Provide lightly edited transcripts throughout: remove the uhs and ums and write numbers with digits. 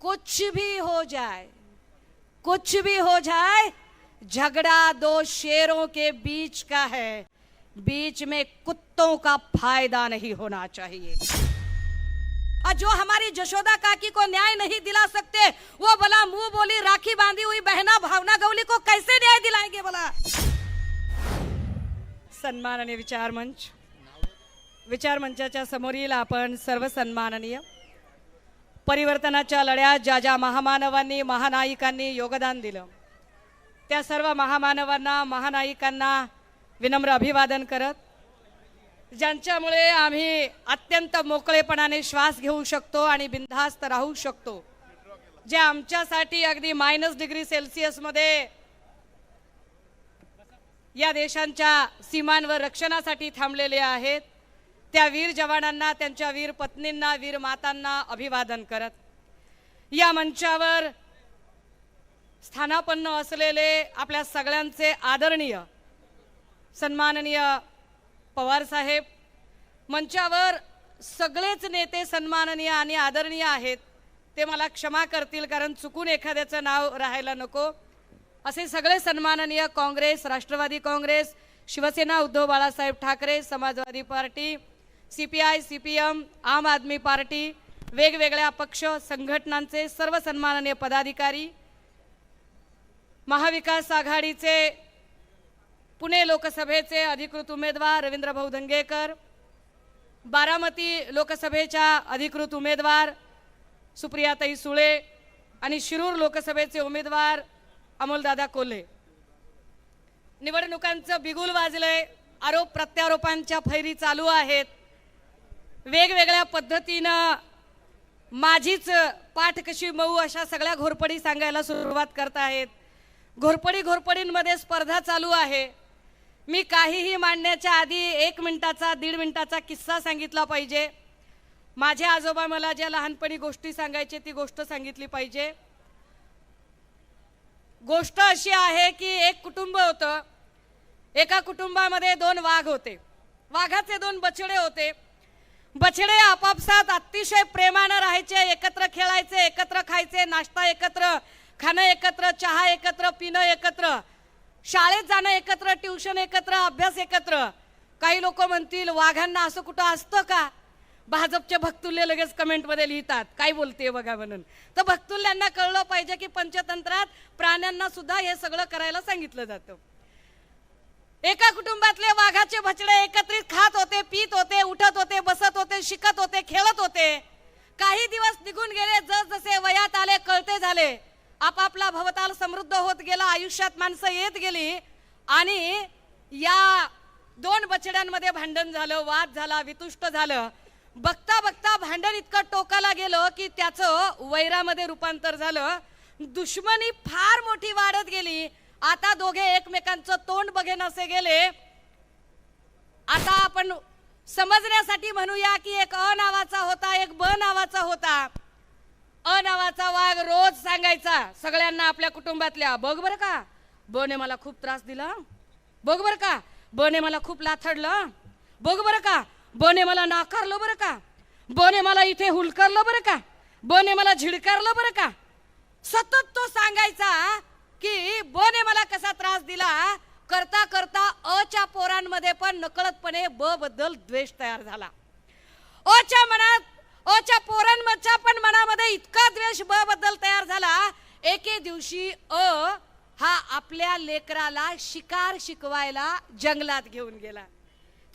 कुछ भी हो जाए, कुछ भी हो जाए, झगड़ा दो शेरों के बीच का है, बीच में कुत्तों का फायदा नहीं होना चाहिए। और जो हमारी जशोदा काकी को न्याय नहीं दिला सकते, वो भला मुंह बोली राखी बांधी हुई बहना भावना गवली को कैसे न्याय दिलाएंगे भला? सन्माननीय विचार मंचाच्या समोरील आपण सर्व सन्माननीय परिवर्तनाच्या लढ्यात ज्या ज्या महामानवांनी महानायिकांनी योगदान दिलं, त्या सर्व महामानवांना महानायिकांना विनम्र अभिवादन करत, ज्यांच्यामुळे आम्ही अत्यंत मोकळेपणाने श्वास घेऊ शकतो आणि बिनधास्त राहू शकतो, जे आमच्यासाठी अगदी -डिग्री मध्ये या देशांच्या सीमांवर रक्षणासाठी थांबलेले आहेत, त्या वीर जवानांना, त्यांच्या वीर पत्नींना, वीर मातांना अभिवादन करत, या मंचावर स्थानापन्न असलेले आपल्या सगळ्यांचे आदरणीय सन्माननीय पवार साहेब, मंचावर सगळेच नेते सन्माननीय आणि आदरणीय आहेत, ते मला क्षमा करतील कारण चुकून एखाद्याचं नाव राहायला नको, असे सगळे सन्माननीय काँग्रेस, राष्ट्रवादी काँग्रेस, शिवसेना उद्धव बाळासाहेब ठाकरे, समाजवादी पार्टी, CPI, CPM, आम आदमी पार्टी, वेगवेगळ्या पक्ष संघटनांचे सर्व सन्माननीय पदाधिकारी, महाविकास आघाडीचे पुणे लोकसभेचे अधिकृत उमेदवार रवींद्र भाऊ धंगेकर, बारामती लोकसभेच्या अधिकृत उमेदवार सुप्रियाताई सुळे आणि शिरूर लोकसभेचे उमेदवार अमोलदादा कोल्हे, निवडणुकांचं बिगुल वाजलंय, आरोप प्रत्यारोपांच्या फैरी चालू आहेत, वेगवेगळ्या पद्धतीनं माझीच पाठ कशी मऊ अशा सगळ्या घोरपडी सांगायला सुरुवात करत आहेत, घोरपडींमध्ये स्पर्धा चालू आहे। मी काहीही मांडण्याच्या आधी 1 मिनिटाचा 1.5 मिनिटाचा किस्सा सांगितला पाहिजे। माझे आजोबा मला ज्या लहानपणी गोष्टी सांगायचे ती गोष्ट सांगितली पाहिजे। गोष्ट अशी आहे की एक कुटुंब होतं, एका कुटुंबामध्ये 2 वाघ होते, वाघाचे 2 बछडे होते, बछडे आपापसात अतिशय प्रेमाने राहायचे, एकत्र खेळायचे, एकत्र खायचे, नाश्ता एकत्र, खाणं एकत्र, चहा एकत्र, पिणं एकत्र, शाळेत जाणं एकत्र, ट्यूशन एकत्र, अभ्यास एकत्र। काही लोक म्हणतील वाघांना असं कुठं असतं का? भाजपचे भक्तुल्य लगेच कमेंट मध्ये लिहितात काय बोलते बघा म्हणून। तर भक्तुल्यांना कळलं पाहिजे की पंचतंत्रात प्राण्यांना सुद्धा हे सगळं करायला सांगितलं जातं। एका कुटुंबातले वाघाचे बछडे एकत्रित खात होते, पीत होते, उठत होते, बसत होते, शिकत होते, खेळत होते। काही दिवस निघून गेले, जसजसे वयात आले, कळते झाले, आपापला भवताल समृद्ध होत गेला, आयुष्यात माणसं येत गेली आणि या 2 बछड्यांमध्ये भांडण झालं, वाद झाला, वितुष्ट झालं। बघता बघता भांडण इतकं टोकाला गेलं की त्याचं वैरामध्ये रूपांतर झालं, दुश्मनी फार मोठी वाढत गेली। आता दोघे एकमेकांचं तोंड बघे नसे गेले। आता आपण समजण्यासाठी म्हणूया की एक अ नावाचा होता, एक ब नावाचा होता। अ नावाचा वाघ रोज सांगायचा सगळ्यांना आपल्या कुटुंबातल्या, बघ बरं का ब ने मला खूप त्रास दिला, बघ बरं का ब ने मला खूप लाथडलं, बघ बरं का ब ने मला नाकारलं बरं का, ब ने मला इथे हुलकारलं बरं का, ब ने मला झिडकारलं बरं का। सतत तो सांगायचा की ब ने मला कसा त्रास दिला, करता करता अ च्या पोरांमध्ये पण नकळतपणे ब बद्दल द्वेष तयार झाला। अ च्या पोरांच्या पण मनामध्ये इतका द्वेष ब बद्दल तयार झाला, एके दिवशी अ हा आपल्या लेकराला शिकार शिकवायला जंगलात घेऊन गेला।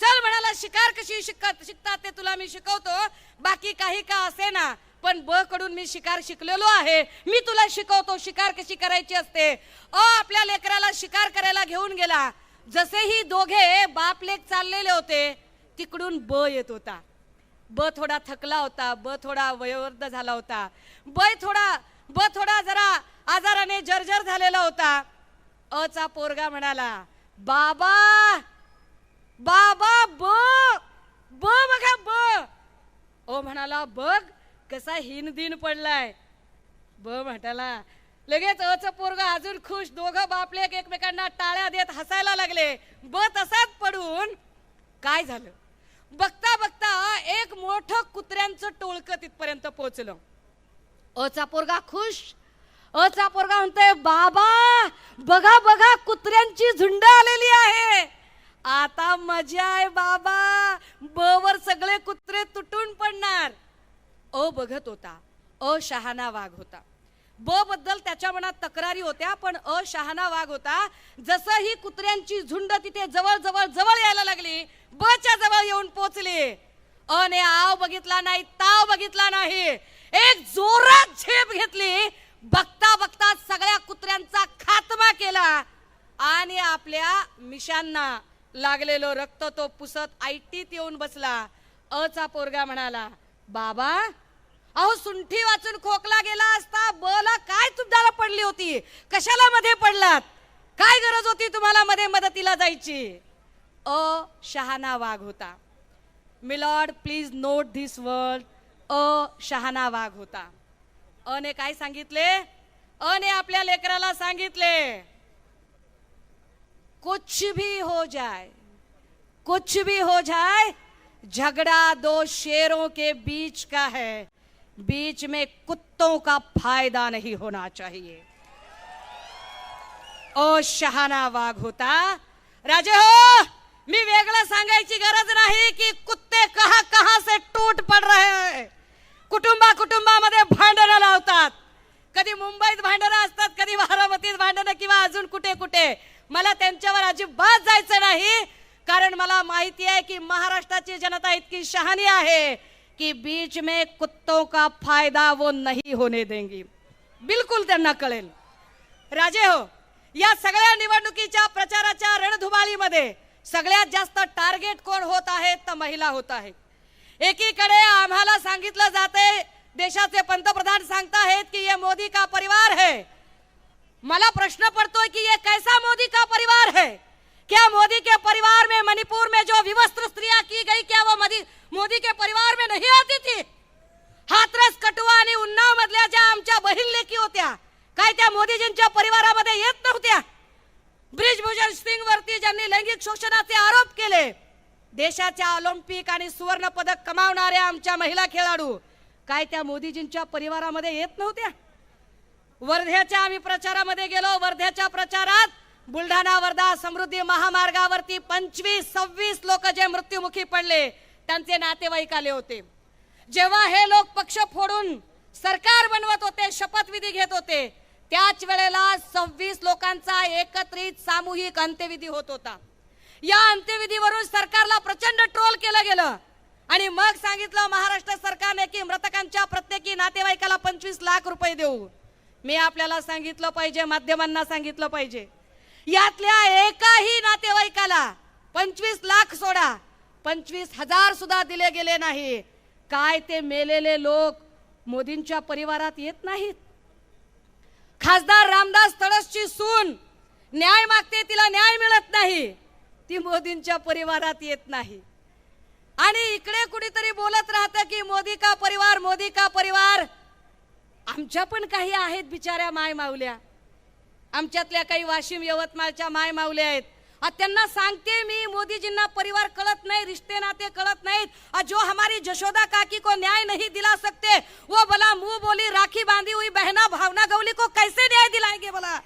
चल म्हणाला, शिकार कशी शिकतात ते तुला मी शिकवतो, बाकी काही का असेना पण ब कडून मी शिकार शिकलेलो आहे, मी तुला शिकवतो शिकार कशी करायची असते। आपल्या लेकराला शिकार करायला घेऊन गेला। जसे ही दोघे बाप लेक चाललेले होते, तिकडून ब येत होता। ब थोडा थकला होता, ब थोडा वयोवृद्ध झाला होता, ब थोडा जरा आजाराने जर्जर झालेला होता। अ चा पोरगा म्हणाला, बाबा बाबा ब बघा ब। ओ म्हणाला, बघ कसा हिन दिन पडलाय। ब म्हणाला, लगेच अ चा पोरगा अजून खुश, दोघं बापले एकमेकांना टाळ्या देत हसायला लागले। ब तसाच पडून काय झालं, बघता बघता एक मोठं कुत्र्यांचं टोळकं तिथपर्यंत पोहोचलं। अचा पोरगा खुश. अचा पोरगा म्हणतोय बाबा बघा बघा कुत्र्यांची झुंड आलेली आहे. आता मजा आहे बाबा. ब वर सगळे कुत्रे तुटून पडणार. अ बघत होता. अ शहाणा वाघ होता. ब बद्दल त्याच्या मनात तक्रारी होत्या, पण अ शहाणा वाघ होता. जसं ही कुत्र्यांची झुंड तिथे जवळ जवळ जवळ यायला लागली, ब च्या जवळ येऊन पोचली. अ ने आव बघितला नाही, ताव बघितला नाही, एक जोरात झेप घेतली. बघता बघता सगळ्या कुत्र्यांचा खात्मा केला आणि आपल्या मिशांना लागलेलो रक्त तो पुसत आयटीत येऊन बसला. अचा पोरगा म्हणाला बाबा अहो सुंठी वाचून खोकला गेला असता बला काय तुम्हाला पडली होती, कशाला मध्ये पडलात, काय गरज होती तुम्हाला मध्ये मदतीला जायची. अ शहाणा वाघ होता. My lord please note this word. अ शहाणा वाघ होता. अने काय सांगितले. अने आपल्या लेकराला सांगितले कुछ भी हो जाए, कुछ भी हो जाए, झगड़ा दो शेरों के बीच का है, बीच में कुत्तों का फायदा नहीं होना चाहिए. ओ शहाणा वाघ होता. राजे हो, मी वेगळं सांगायची गरज नाही की कुत्ते कहां कहां से टूट पड रहे हैं. कुटुंबामध्ये भांडणं लावतात. कधी मुंबईत भांडणं असतात, कधी बारामतीत भांडणं किंवा अजून कुठे कुठे. मला त्यांच्यावर अजिबात जायचं नाही, कारण मला माहिती आहे की महाराष्ट्राची जनता इतकी शहाणी आहे कि बीच में कुत्तों का फायदा वो नहीं होने देंगी. बिलकुल त्यांना कळेल. राजे हो, या सगळ्या निवडणुकीच्या प्रचाराच्या रणधुमाळीमध्ये सगळ्यात जास्त टार्गेट कोण होत आहे तर महिला होत आहे. एकीकडे आम्हाला सांगितलं जाते, देशाचे पंतप्रधान सांगताहेत की ये मोदी का परिवार है. मला प्रश्न पड़तोय कि ये कैसा मोदी का परिवार है. क्या मोदी के परिवार में मणिपुर में जो विवस्त्र स्त्रियां की गई, क्या वो मोदी के परिवार में नहीं आती थी. हाथरस, कटुआ आणि उन्नाव मधल्या ज्या आमच्या बहीण लेकी होत्या, काय त्या मोदीजींच्या परिवारामध्ये येत नव्हत्या. ब्रिजभूषण सिंग वरती ज्यांनी लैंगिक शोषणाचे आरोप केले, देशाच्या ऑलिम्पिक आणि सुवर्ण पदक कमावणाऱ्या आमच्या महिला खेळाडू, काय त्या मोदीजींच्या परिवारामध्ये येत नव्हत्या. वर्ध्याच्या आम्ही प्रचारामध्ये गेलो. वर्ध्याच्या प्रचारात बुलढाणा वर्धा समृद्धी महामार्गावरती 25-26 लोक जे मृत्युमुखी पडले, त्यांचे नातेवाईक आले होते. जेव्हा हे लोक पक्ष फोडून सरकार बनवत होते, शपथविधी घेत होते, त्याच वेळेला 26 लोकांचा एकत्रित सामूहिक अंत्यविधी होत होता. या अंत्यविधीवरून सरकारला प्रचंड ट्रोल केलं गेलं आणि मग सांगितलं महाराष्ट्र सरकारने की मृतकांच्या प्रत्येकी नातेवाईकाला 25 लाख रुपये देऊ. मी आपल्याला सांगितलं पाहिजे, माध्यमांना सांगितलं पाहिजे, यातल्या एकाही नातेवाईकाला 25 लाख सोडा 25,000 सुद्धा दिले गेले नाही. काय ते मेलेले लोक मोदींच्या परिवारात येत नाहीत. खासदार रामदास तडसची सून न्याय मागते, तिला न्याय मिळत नाही, ती मोदींच्या परिवारात येत नाही. आणि इकडे कुठेतरी बोलत राहतं की मोदी का परिवार, मोदी का परिवार. आमच्या पण काही आहेत बिचाऱ्या माय माऊल्या, आमच्यातल्या काही वाशिम यवतमाळच्या माय माऊल्या आहेत. त्यांना सांगते मी, मोदीजींना परिवार कळत नाही, रिश्ते नाते कळत नाहीत. जो हमारी जशोदा काकी को न्याय नहीं दिला सकते, वो भला मुंह बोली राखी बांधी हुई बहना भावना गवली को कैसे न्याय दिलाएंगे भला.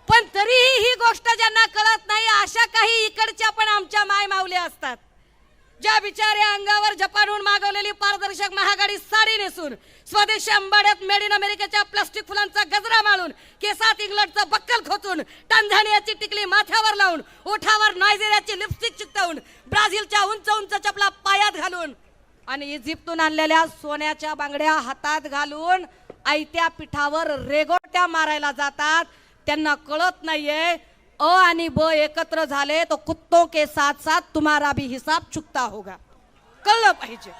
पण तरीही ही गोष्ट ज्यांना कळत नाही, अशा काही इकडच्या पण आमच्या माय माऊल्या असतात, ज्या बिचाऱ्या अंगावर जपानहून मागवलेली पारदर्शक महागाडी साडी नेसून, स्वदेशी अंबाड्यात मेड इन अमेरिकेच्या प्लास्टिक फुलांचा गजरा माळून, केसात इंग्लंडचं बक्कल खोचून, टांझानियाची टिकली माथ्यावर लावून, ओठावर नायजेरियाची लिपस्टिक चिकटवून, ब्राझीलच्या उंच उंच चपला पायात घालून आणि इजिप्तून आणलेल्या सोन्याच्या बांगड्या हातात घालून आयत्या पिठावर रेगोट्या मारायला जातात. त्यांना कळत नाहीये अ आणि ब एकत्र झाले तो कुत्तों के साथ साथ तुम्हारा भी हिसाब चुकता होगा. कळलं पाहिजे.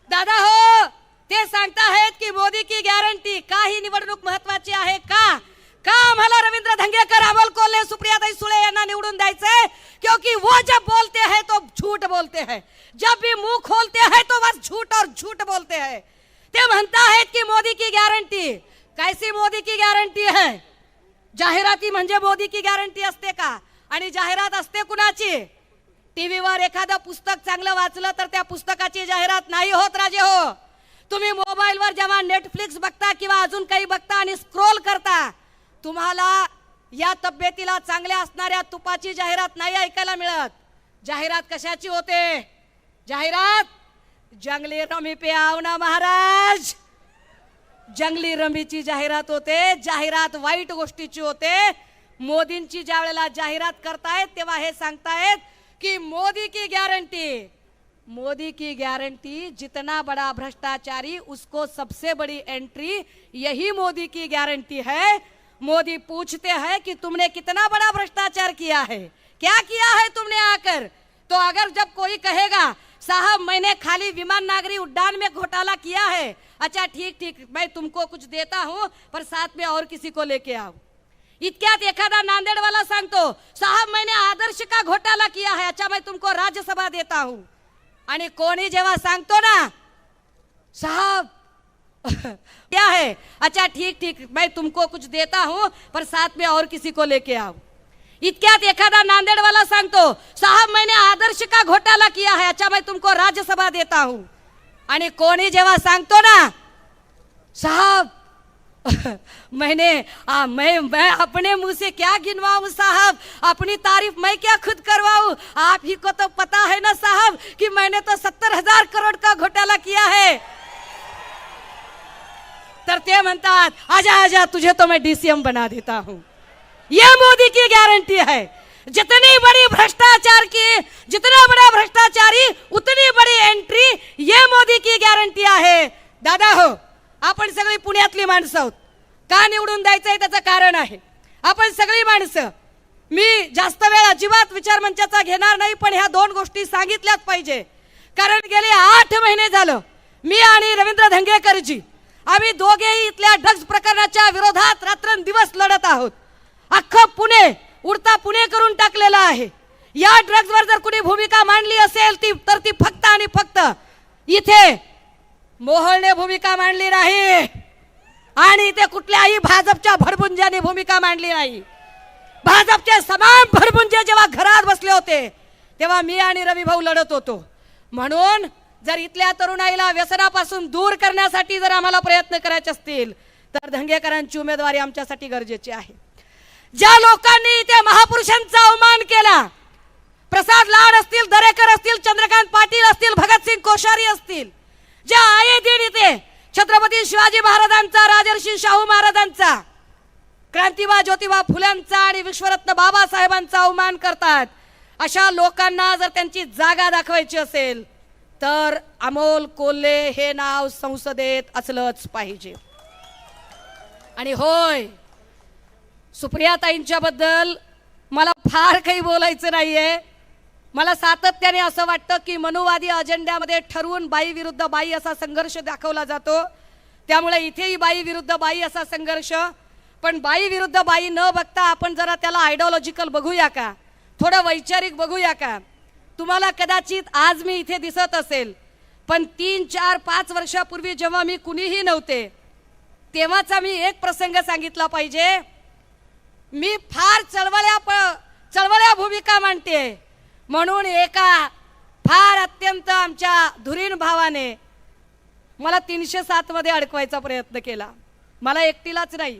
दादा हो, ते सांगताहेत की मोदी की गॅरंटी. का ही निवडणूक महत्वाची आहे का? का आम्हाला रवींद्र धंगेकर, अमोल कोल्हे, सुप्रियाताई सुळे यांना निवडून द्यायचंय? क्योंकि वो जब बोलते हैं तो झूठ बोलते हैं, जब भी मुंह खोलते हैं तो बस झूठ और झूठ बोलते हैं. ते म्हणताहेत की मोदी की गॅरंटी. कैसी मोदी की गॅरंटी है? जाहिराती म्हणजे मोदी की गॅरंटी असते का? आणि जाहिरात असते कुणाची? टीव्हीवर एखादं पुस्तक चांगलं वाचलं तर त्या पुस्तकाची जाहिरात नाही होत राजे हो. तुम्ही मोबाईलवर जेव्हा नेटफ्लिक्स बघता किंवा अजून काही बघता आणि स्क्रोल करता, तुम्हाला या तब्येतीला चांगल्या असणाऱ्या तुपाची जाहिरात नाही ऐकायला मिळत. जाहिरात कशाची होते? जाहिरात जंगली रमी पे आओ ना महाराज, जंगली रमीची जाहिरात होते. जाहिरात वाईट गोष्टीची होते. मोदींची ज्या वेळेला जाहिरात करतायत तेव्हा हे सांगतायत की मोदी की गॅरंटी, मोदी की गारंटी, जितना बड़ा भ्रष्टाचारी उसको सबसे बड़ी एंट्री, यही मोदी की गारंटी है. मोदी पूछते हैं कि तुमने कितना बड़ा भ्रष्टाचार किया है, क्या किया है तुमने आकर. तो अगर जब कोई कहेगा साहब मैंने खाली विमान नागरी उड्डान में घोटाला किया है, अच्छा ठीक ठीक मैं तुमको कुछ देता हूं पर साथ में और किसी को लेके आओ. इतक्यात एखादा नांदेडवाला सांगतो साहब मैंने आदर्श का घोटाला किया है, अच्छा मैं तुमको राज्यसभा देता हूं. आणि कोणी जेव्हा सांगतो ना साहब क्या है, अच्छा ठीक ठीक मैं तुमको कुछ देता हूं पर साथ में और किसी को लेके आओ. इतक्यात एखादा नांदेडवाला सांगतो साहब मैंने आदर्श का घोटाला किया है, अच्छा मैं तुमको राज्यसभा देता हूं. आणि कोणी जेव्हा सांगतो ना साहब मैं अपने मुंह से क्या गिनवाऊं साहब, अपनी तारीफ मैं क्या खुद करवाऊं, आप ही को तो पता है ना साहब कि मैंने तो 70,000 करोड़ का घोटाला किया है. तर ते म्हणतात आजा आजा तुझे तो मैं डीसीएम बना देता हूं. ये मोदी की गारंटी है. जितनी बड़ी भ्रष्टाचार की, जितना बड़ा भ्रष्टाचारी उतनी बड़ी एंट्री, ये मोदी की गॅरंटी आहे. दादा हो, आपण सगळी पुण्यातली माणसं आहोत. का निवडून द्यायचंय त्याचं कारण आहे. आपण सगळी माणसं, मी जास्त वेळ अजिबात विचार मंचाचा घेणार नाही पण ह्या दोन गोष्टी सांगितल्याच पाहिजे. कारण गेले 8 महिने झालं मी आणि रवींद्र धंगेकरजी आम्ही दोघेही इथल्या ड्रग्ज प्रकरणाच्या विरोधात रात्रंदिवस लढत आहोत. अख्खं पुणे उडता पुणे करून टाकलेला आहे. या ड्रग्जवर जर कुणी भूमिका मांडली असेल तर ती फक्त आणि फक्त इथे मोहोळने भूमिका मांडली नाही आणि इथे कुठल्याही भाजपच्या भडबुंजाने भूमिका मांडली नाही. भाजपचे समान भडबुंजे जेव्हा घरात बसले होते तेव्हा मी आणि रवी भाऊ लढत होतो. म्हणून जर इथल्या तरुणाईला व्यसनापासून दूर करण्यासाठी जर आम्हाला प्रयत्न करायचे असतील तर धंगेकरांची उमेदवारी आमच्यासाठी गरजेची आहे. ज्या लोकांनी इथे महापुरुषांचा अवमान केला, प्रसाद लाड असतील, दरेकर असतील, चंद्रकांत पाटील असतील, भगतसिंग कोश्यारी असतील, ज्या आये दिन इथे छत्रपती शिवाजी महाराजांचा, राजर्षी शाहू महाराजांचा, क्रांतिबा ज्योतिबा फुल्यांचा आणि विश्वरत्न बाबासाहेबांचा अवमान करतात, अशा लोकांना जर त्यांची जागा दाखवायची असेल तर अमोल कोल्हे हे नाव संसदेत असलंच पाहिजे. आणि होय, सुप्रियाताईंच्या बद्दल मला फार काही बोलायचं नाहीये. मला सातत्याने असं वाटतं की मनुवादी अजेंड्यामध्ये ठरवून बाई विरुद्ध बाई असा संघर्ष दाखवला जातो. त्यामुळे इथेही बाई विरुद्ध बाई असा संघर्ष, पण बाई विरुद्ध बाई न बघता आपण जरा त्याला आयडिओलॉजिकल बघूया का, थोडं वैचारिक बघूया का. तुम्हाला कदाचित आज मी इथे दिसत असेल पण 3, 4, 5 वर्षापूर्वी जेव्हा मी कुणीही नव्हते तेव्हाचा मी एक प्रसंग सांगितला पाहिजे. मी फार चळवळ्या भूमिका मांडते म्हणून एका फार अत्यंत आमच्या धुरीण भावाने मला 307 मध्ये अडकवायचा प्रयत्न केला. मला एकटीलाच नाही,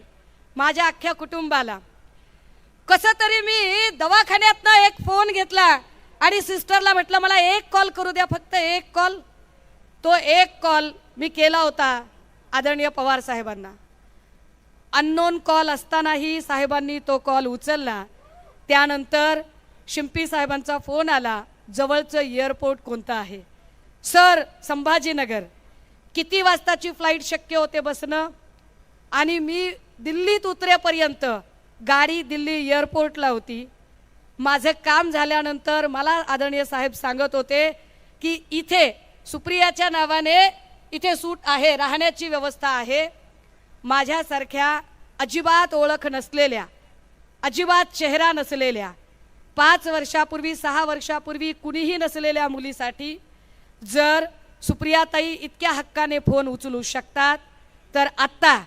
माझ्या अख्ख्या कुटुंबाला. कसं तरी मी दवाखान्यातनं एक फोन घेतला आणि सिस्टरला म्हटलं मला एक कॉल करू द्या, फक्त एक कॉल. तो एक कॉल मी केला होता आदरणीय पवार साहेबांना. अननोन कॉल असतानाही साहेबांनी तो कॉल उचलला. त्यानंतर शिंपी साहेबांचा फोन आला, जवळचं एअरपोर्ट कोणतं आहे? सर, संभाजीनगर. किती वाजताची फ्लाईट शक्य होते बसणं? आणि मी दिल्लीत उतरेपर्यंत गाडी दिल्ली एअरपोर्टला होती. माझं काम झाल्यानंतर मला आदरणीय साहेब सांगत होते की इथे सुप्रियाच्या नावाने इथे सूट आहे, राहण्याची व्यवस्था आहे. माझ्यासारख्या अजिबात ओळख नसलेल्या, अजिबात चेहरा नसलेल्या, 5 वर्षापूर्वी 6 वर्षापूर्वी कुणीही नसलेल्या मुलीसाठी जर सुप्रियाताई इतक्या हक्काने फोन उचलू शकतात तर आत्ता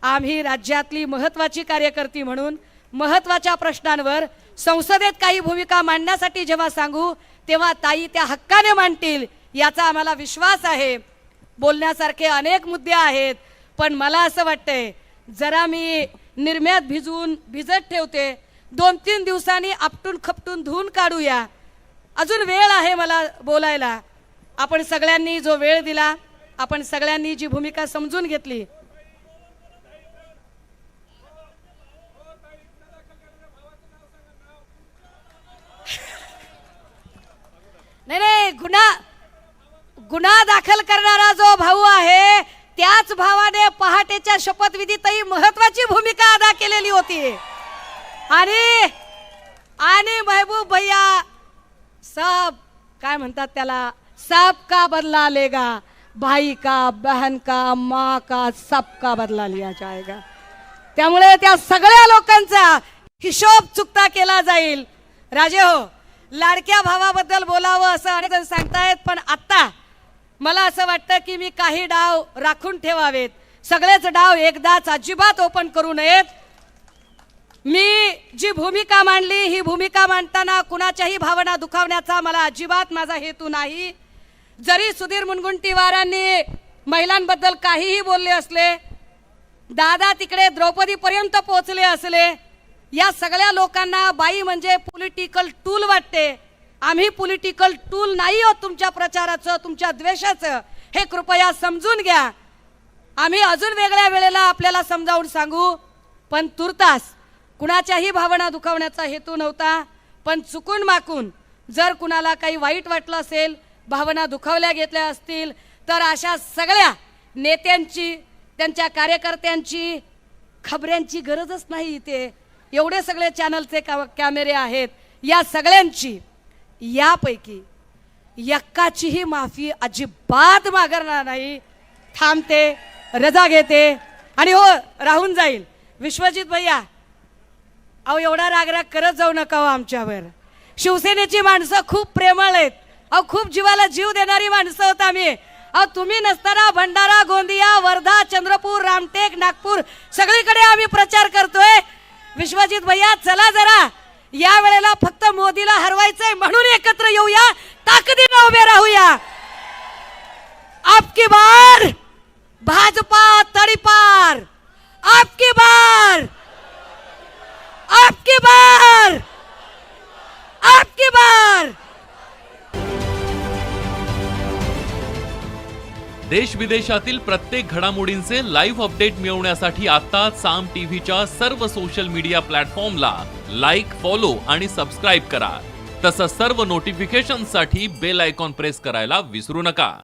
आम्ही राज्यातली महत्त्वाची कार्यकर्ती म्हणून महत्त्वाच्या प्रश्नांवर संसदेत काही भूमिका मांडण्यासाठी जेव्हा सांगू तेव्हा ताई त्या हक्काने मांडतील याचा आम्हाला विश्वास आहे. बोलण्यासारखे अनेक मुद्दे आहेत, पण मला असं वाटतंय जरा मी निरम्यात भिजत ठेवते, 2-3 दिवसांनी आपटून खपटून धुवून काढूया. अजून वेळ आहे मला बोलायला. आपण सगळ्यांनी जो वेळ दिला, आपण सगळ्यांनी जी भूमिका समजून घेतली, नाही गुन्हा दाखल करणारा जो भाऊ आहे त्याच भावाने पहाटेच्या शपथविधीतही महत्वाची भूमिका अदा केलेली होती. आणि महबूब भैया सब काय म्हणतात त्याला, सबका बदला लेगा, भाई का, बहन का, माँ का, सबका बदला लिया जाएगा. त्यामुळे त्या सगळ्या लोकांचा हिशोब चुकता केला जाईल. राजे हो, लाडक्या भावाबद्दल बोलावं असं अनेक जण सांगतायत, पण आता मला असं वाटतं की मी काही डाव राखून ठेवावेत. सगळेच डाव एकदाच अजिबात ओपन करू नयेत. मी जी भूमिका मांडली, ही भूमिका मांडताना कुणाच्याही भावना दुखावण्याचा मला अजिबात माझा हेतू नाही. जरी सुधीर मुनगंटीवारांनी महिलांबद्दल काहीही बोलले असले, दादा तिकडे द्रौपदी पर्यंत पोहोचले असले, या सगळ्या लोकांना बाई म्हणजे पॉलिटिकल टूल वाटते. आम्ही पॉलिटिकल टूल नाही आहोत तुमच्या प्रचाराचं, तुमच्या द्वेषाचं. हे कृपया समजून घ्या. आम्ही अजून वेगळ्या वेळेला आपल्याला समजावून सांगू, पण तुर्तास कुणाच्याही भावना दुखावण्याचा हेतू नव्हता. पण चुकून माकून जर कुणाला काही वाईट वाटलं असेल, भावना दुखावल्या घेतल्या असतील, तर अशा सगळ्या नेत्यांची, त्यांच्या कार्यकर्त्यांची खबऱ्यांची गरजच नाही. इथे एवढे सगळे चॅनलचे कॅमेरे आहेत, या सगळ्यांची यापैकी यक्काचीही माफी अजिबात मागणार नाही. थांबते, रजा घेते आणि हो राहून जाईल. विश्वजित भैया, अहो एवढा रागराग करत जाऊ नका हो आमच्यावर. शिवसेनेची माणसं खूप प्रेमळ आहेत. अहो खूप जीवाला जीव देणारी माणसं होत आम्ही. अहो तुम्ही नसताना भंडारा, गोंदिया, वर्धा, चंद्रपूर, रामटेक, नागपूर सगळीकडे आम्ही प्रचार करतोय. विश्वजित भैया चला जरा या वेळेला फक्त मोदीला हरवायचंय म्हणून एकत्र येऊया, ताकदीने उभे राहूया. आपकी बार भाजपा तडीपार, आपकी बार, आपकी बार, आपकी बार. देश विदेशातील प्रत्येक घडामोडींचे लाईव्ह अपडेट मिळवण्यासाठी आता साम टीव्हीच्या सर्व सोशल मीडिया प्लॅटफॉर्मला लाईक, फॉलो आणि सबस्क्राईब करा. तसंच सर्व नोटिफिकेशनसाठी बेल आयकॉन प्रेस करायला विसरू नका.